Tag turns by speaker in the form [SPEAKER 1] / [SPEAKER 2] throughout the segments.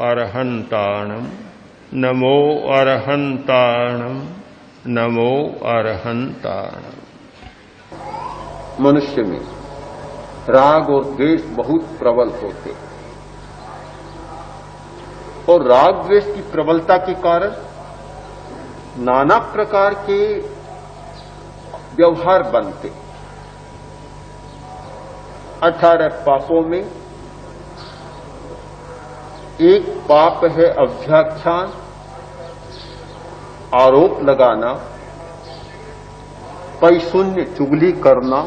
[SPEAKER 1] अरहंताणम नमो अरहंताणम नमो अरहंताणम।
[SPEAKER 2] मनुष्य में राग और द्वेष बहुत प्रबल होते और राग द्वेष की प्रबलता के कारण नाना प्रकार के व्यवहार बनते। 18 पापों में एक पाप है अव्याख्यान, आरोप लगाना, पैशून्य चुगली करना।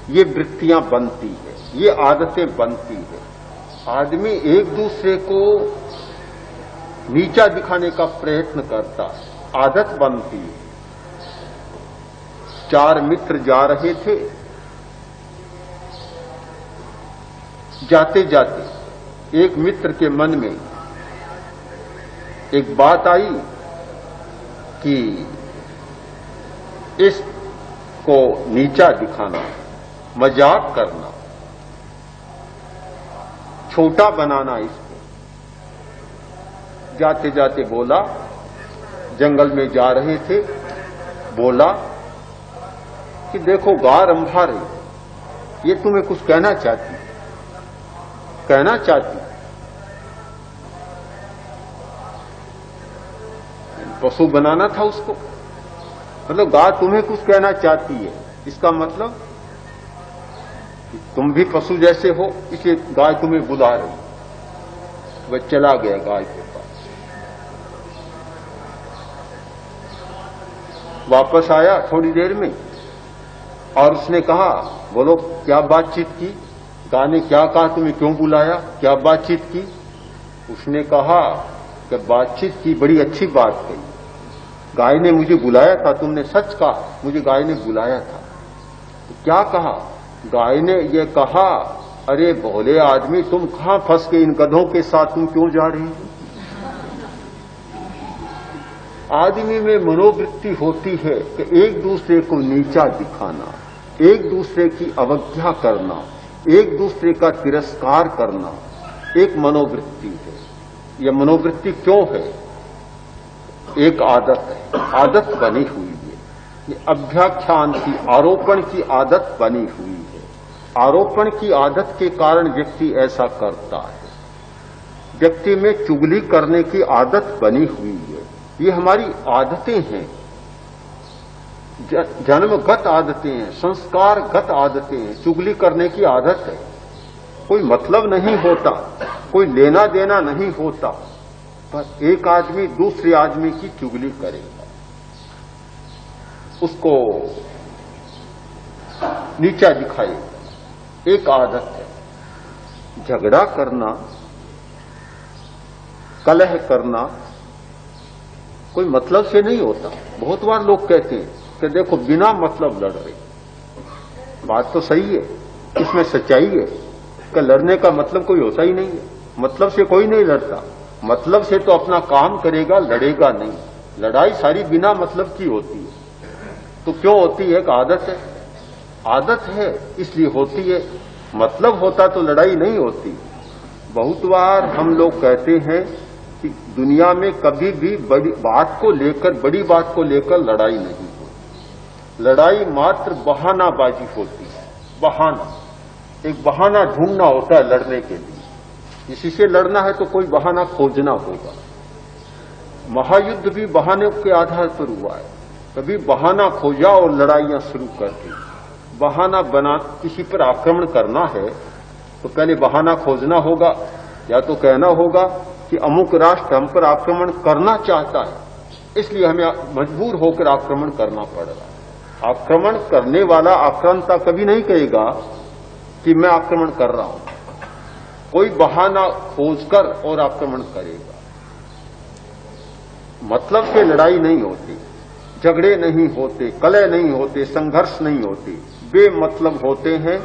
[SPEAKER 2] ये वृत्तियां बनती है, ये आदतें बनती है। आदमी एक दूसरे को नीचा दिखाने का प्रयत्न करता है, आदत बनती है। 4 मित्र जा रहे थे, जाते जाते एक मित्र के मन में एक बात आई कि इसको नीचा दिखाना, मजाक करना, छोटा बनाना इसको। जाते जाते बोला, जंगल में जा रहे थे, बोला कि देखो गाय रंभा रही, ये तुम्हें कुछ कहना चाहती, कहना चाहती। पशु बनाना था उसको, मतलब गाय तुम्हें कुछ कहना चाहती है। इसका मतलब कि तुम भी पशु जैसे हो, इसलिए गाय तुम्हें बुला रही। वह चला गया गाय के पास, वापस आया थोड़ी देर में और उसने कहा, बोलो क्या बातचीत की, गाय ने क्या कहा, तुम्हें क्यों बुलाया, क्या बातचीत की। उसने कहा कि बातचीत की, बड़ी अच्छी बात कही, गाय ने मुझे बुलाया था, तुमने सच कहा, मुझे गाय ने बुलाया था। तो क्या कहा, गाय ने ये कहा, अरे भोले आदमी तुम कहां फंस के इन गधों के साथ तुम क्यों जा रही हो। आदमी में मनोवृत्ति होती है कि एक दूसरे को नीचा दिखाना, एक दूसरे की अवज्ञा करना, एक दूसरे का तिरस्कार करना एक मनोवृत्ति है। यह मनोवृत्ति क्यों है? एक आदत है, आदत बनी हुई है। ये अभ्याख्यान की, आरोपण की आदत बनी हुई है। आरोपण की आदत के कारण व्यक्ति ऐसा करता है। व्यक्ति में चुगली करने की आदत बनी हुई है। ये हमारी आदतें हैं, जन्मगत आदतें हैं, संस्कारगत आदतें हैं। चुगली करने की आदत है, कोई मतलब नहीं होता, कोई लेना देना नहीं होता, पर एक आदमी दूसरे आदमी की चुगली करेगा, उसको नीचा दिखाएगा। एक आदत है। झगड़ा करना, कलह करना कोई मतलब से नहीं होता। बहुत बार लोग कहते हैं कि देखो बिना मतलब लड़ रहे। बात तो सही है, इसमें सच्चाई है कि लड़ने का मतलब कोई होता ही नहीं है। मतलब से कोई नहीं लड़ता, मतलब से तो अपना काम करेगा, लड़ेगा नहीं। लड़ाई सारी बिना मतलब की होती है। तो क्यों होती है? कि आदत है। आदत है इसलिए होती है, मतलब होता तो लड़ाई नहीं होती। बहुत बार हम लोग कहते हैं कि दुनिया में कभी भी बड़ी बात को लेकर, बड़ी बात को लेकर लड़ाई नहीं होती। लड़ाई मात्र बहानाबाजी होती है। बहाना, एक बहाना ढूंढना होता है लड़ने के लिए। किसी से लड़ना है तो कोई बहाना खोजना होगा। महायुद्ध भी बहाने के आधार पर हुआ है। कभी बहाना खोजा और लड़ाइयां शुरू कर दी। बहाना बना, किसी पर आक्रमण करना है तो पहले बहाना खोजना होगा, या तो कहना होगा कि अमुक राष्ट्र हम पर आक्रमण करना चाहता है, इसलिए हमें मजबूर होकर आक्रमण करना पड़ रहा है। आक्रमण करने वाला आक्रांता कभी नहीं कहेगा कि मैं आक्रमण कर रहा हूं। कोई बहाना खोजकर और आक्रमण करेगा। मतलब से लड़ाई नहीं होती, झगड़े नहीं होते, कलह नहीं होते, संघर्ष नहीं होते, बेमतलब होते हैं।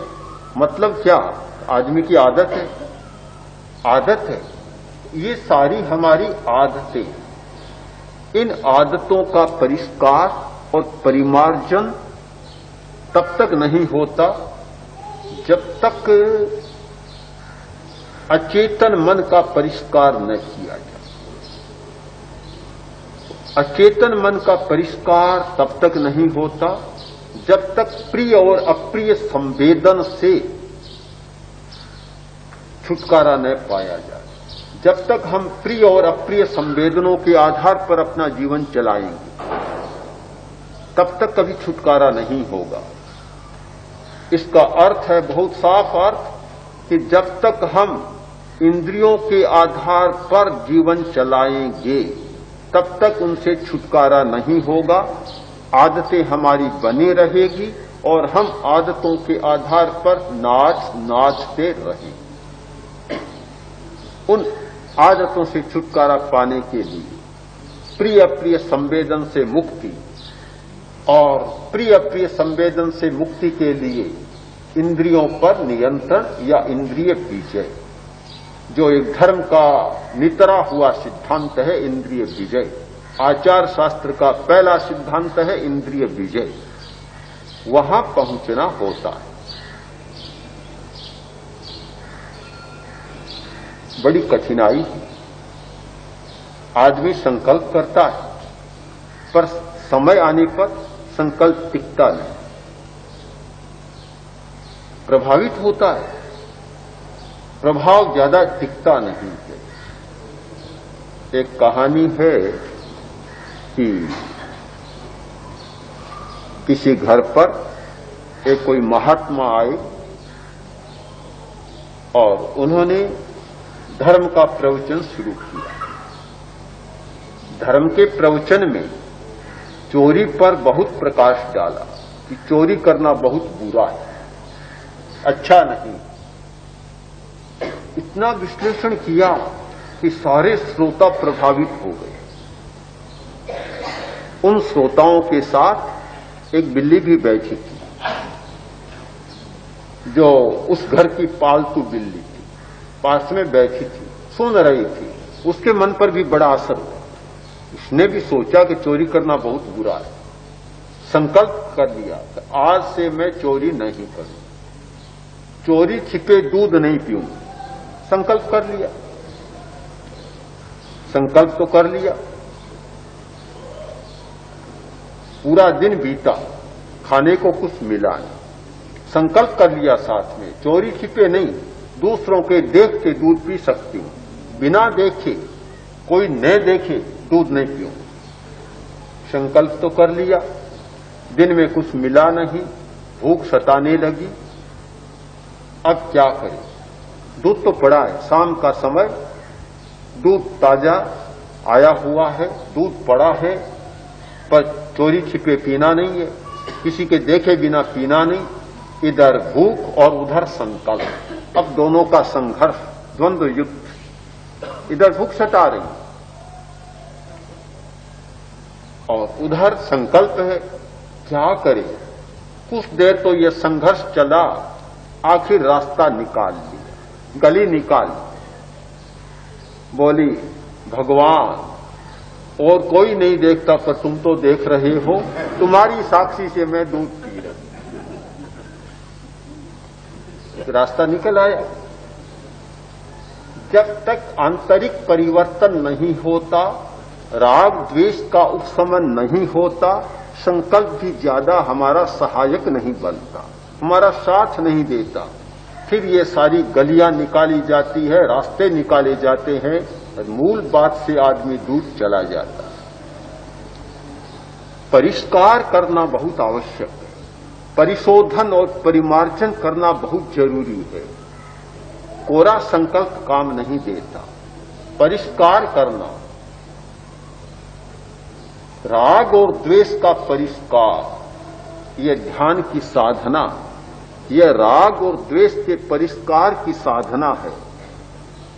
[SPEAKER 2] मतलब क्या? आदमी की आदत है। आदत है। ये सारी हमारी आदतें, इन आदतों का परिष्कार और परिमार्जन तब तक नहीं होता जब तक अचेतन मन का परिष्कार न किया जाए। अचेतन मन का परिष्कार तब तक नहीं होता जब तक प्रिय और अप्रिय संवेदन से छुटकारा न पाया जाए। जब तक हम प्रिय और अप्रिय संवेदनों के आधार पर अपना जीवन चलाएंगे तब तक कभी छुटकारा नहीं होगा। इसका अर्थ है, बहुत साफ अर्थ, कि जब तक हम इंद्रियों के आधार पर जीवन चलाएंगे तब तक उनसे छुटकारा नहीं होगा। आदतें हमारी बनी रहेगी और हम आदतों के आधार पर नाचते रहेंगे। उन आदतों से छुटकारा पाने के लिए प्रिय अप्रिय संवेदन से मुक्ति, और प्रिय अप्रिय संवेदन से मुक्ति के लिए इंद्रियों पर नियंत्रण या इंद्रिय विजय, जो एक धर्म का नितरा हुआ सिद्धांत है, इंद्रिय विजय। आचार शास्त्र का पहला सिद्धांत है इंद्रिय विजय। वहां पहुंचना होता है। बड़ी कठिनाई है। आदमी संकल्प करता है पर समय आने पर संकल्प टिकता नहीं, प्रभावित होता है, प्रभाव ज्यादा टिकता नहीं है। एक कहानी है कि किसी घर पर एक कोई महात्मा आए और उन्होंने धर्म का प्रवचन शुरू किया। धर्म के प्रवचन में चोरी पर बहुत प्रकाश डाला कि चोरी करना बहुत बुरा है, अच्छा नहीं। इतना विश्लेषण किया कि सारे श्रोता प्रभावित हो गए। उन श्रोताओं के साथ एक बिल्ली भी बैठी थी, जो उस घर की पालतू बिल्ली थी, पास में बैठी थी, सुन रही थी। उसके मन पर भी बड़ा असर हुआ। उसने भी सोचा कि चोरी करना बहुत बुरा है। संकल्प कर लिया कि आज से मैं चोरी नहीं करूं, चोरी छिपे दूध नहीं पीऊंगा। संकल्प कर लिया, संकल्प तो कर लिया। पूरा दिन बीता, खाने को कुछ मिला नहीं। संकल्प कर लिया साथ में, चोरी छिपे नहीं, दूसरों के देख के दूध पी सकती हूं, बिना देखे, कोई न देखे दूध नहीं पीऊं। संकल्प तो कर लिया, दिन में कुछ मिला नहीं, भूख सताने लगी। अब क्या करें? दूध तो पड़ा है, शाम का समय, दूध ताजा आया हुआ है, दूध पड़ा है, पर चोरी छिपे पीना नहीं है, किसी के देखे बिना पीना नहीं। इधर भूख और उधर संकल्प, अब दोनों का संघर्ष, द्वंद्व युद्ध। इधर भूख सता रही और उधर संकल्प है, क्या करें? कुछ देर तो यह संघर्ष चला, आखिर रास्ता निकाल लिया, गली निकाल ली। बोली, भगवान और कोई नहीं देखता पर तुम तो देख रहे हो, तुम्हारी साक्षी से मैं दूध पी रही। रास्ता निकल आया। जब तक आंतरिक परिवर्तन नहीं होता, राग द्वेष का उपशमन नहीं होता, संकल्प भी ज्यादा हमारा सहायक नहीं बनता, हमारा साथ नहीं देता। फिर ये सारी गलियां निकाली जाती है, रास्ते निकाले जाते हैं, और मूल बात से आदमी दूर चला जाता है। परिष्कार करना बहुत आवश्यक है, परिशोधन और परिमार्जन करना बहुत जरूरी है। कोरा संकल्प काम नहीं देता, परिष्कार करना, राग और द्वेष का परिष्कार, यह ध्यान की साधना, यह राग और द्वेष के परिष्कार की साधना है,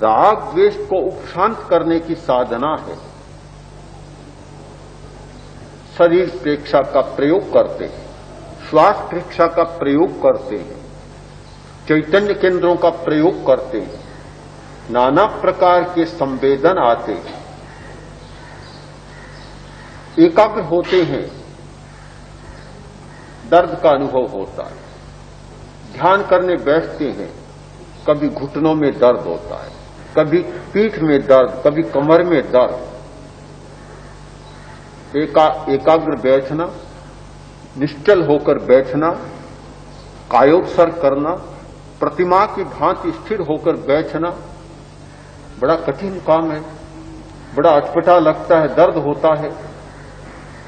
[SPEAKER 2] राग द्वेष को उपशांत करने की साधना है। शरीर प्रेक्षा का प्रयोग करते हैं, श्वास प्रेक्षा का प्रयोग करते हैं, चैतन्य केंद्रों का प्रयोग करते हैं, नाना प्रकार के संवेदन आते हैं, एकाग्र होते हैं, दर्द का अनुभव होता है, ध्यान करने बैठते हैं, कभी घुटनों में दर्द होता है, कभी पीठ में दर्द, कभी कमर में दर्द। एकाग्र बैठना, निश्चल होकर बैठना, कायोत्सर्ग करना, प्रतिमा की भांति स्थिर होकर बैठना बड़ा कठिन काम है, बड़ा अटपटा लगता है, दर्द होता है।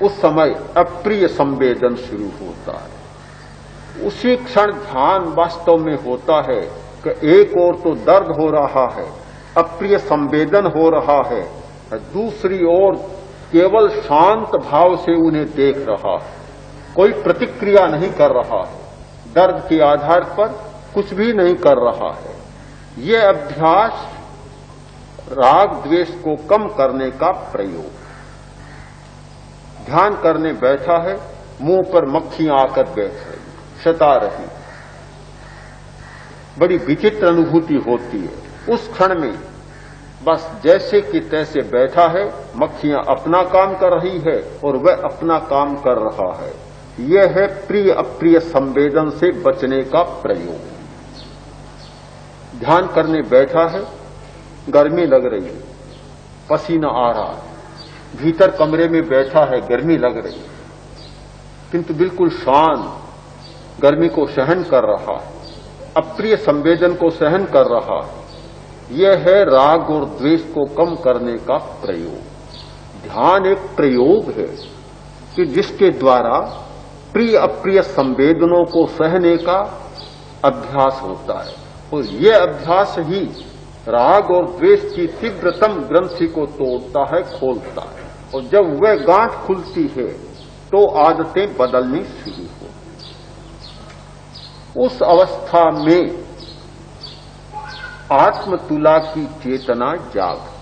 [SPEAKER 2] उस समय अप्रिय संवेदन शुरू होता है। उसी क्षण ध्यान वास्तव में होता है कि एक ओर तो दर्द हो रहा है, अप्रिय संवेदन हो रहा है, दूसरी ओर केवल शांत भाव से उन्हें देख रहा है, कोई प्रतिक्रिया नहीं कर रहा है, दर्द के आधार पर कुछ भी नहीं कर रहा है। ये अभ्यास राग द्वेष को कम करने का प्रयोग। ध्यान करने बैठा है, मुंह पर मक्खियां आकर बैठ रही, सता रही, बड़ी विचित्र अनुभूति होती है। उस क्षण में बस जैसे कि तैसे बैठा है, मक्खियां अपना काम कर रही है और वह अपना काम कर रहा है। यह है प्रिय अप्रिय संवेदन से बचने का प्रयोग। ध्यान करने बैठा है, गर्मी लग रही है, पसीना आ रहा है, भीतर कमरे में बैठा है, गर्मी लग रही है, किंतु बिल्कुल शांत, गर्मी को सहन कर रहा है, अप्रिय संवेदन को सहन कर रहा है। यह है राग और द्वेष को कम करने का प्रयोग। ध्यान एक प्रयोग है कि जिसके द्वारा प्रिय अप्रिय संवेदनों को सहने का अभ्यास होता है, और यह अभ्यास ही राग और द्वेष की तीव्रतम ग्रंथि को तोड़ता है, खोलता है। और जब वह गांठ खुलती है तो आदतें बदलनी शुरू हो। उस अवस्था में आत्मतुला की चेतना जागती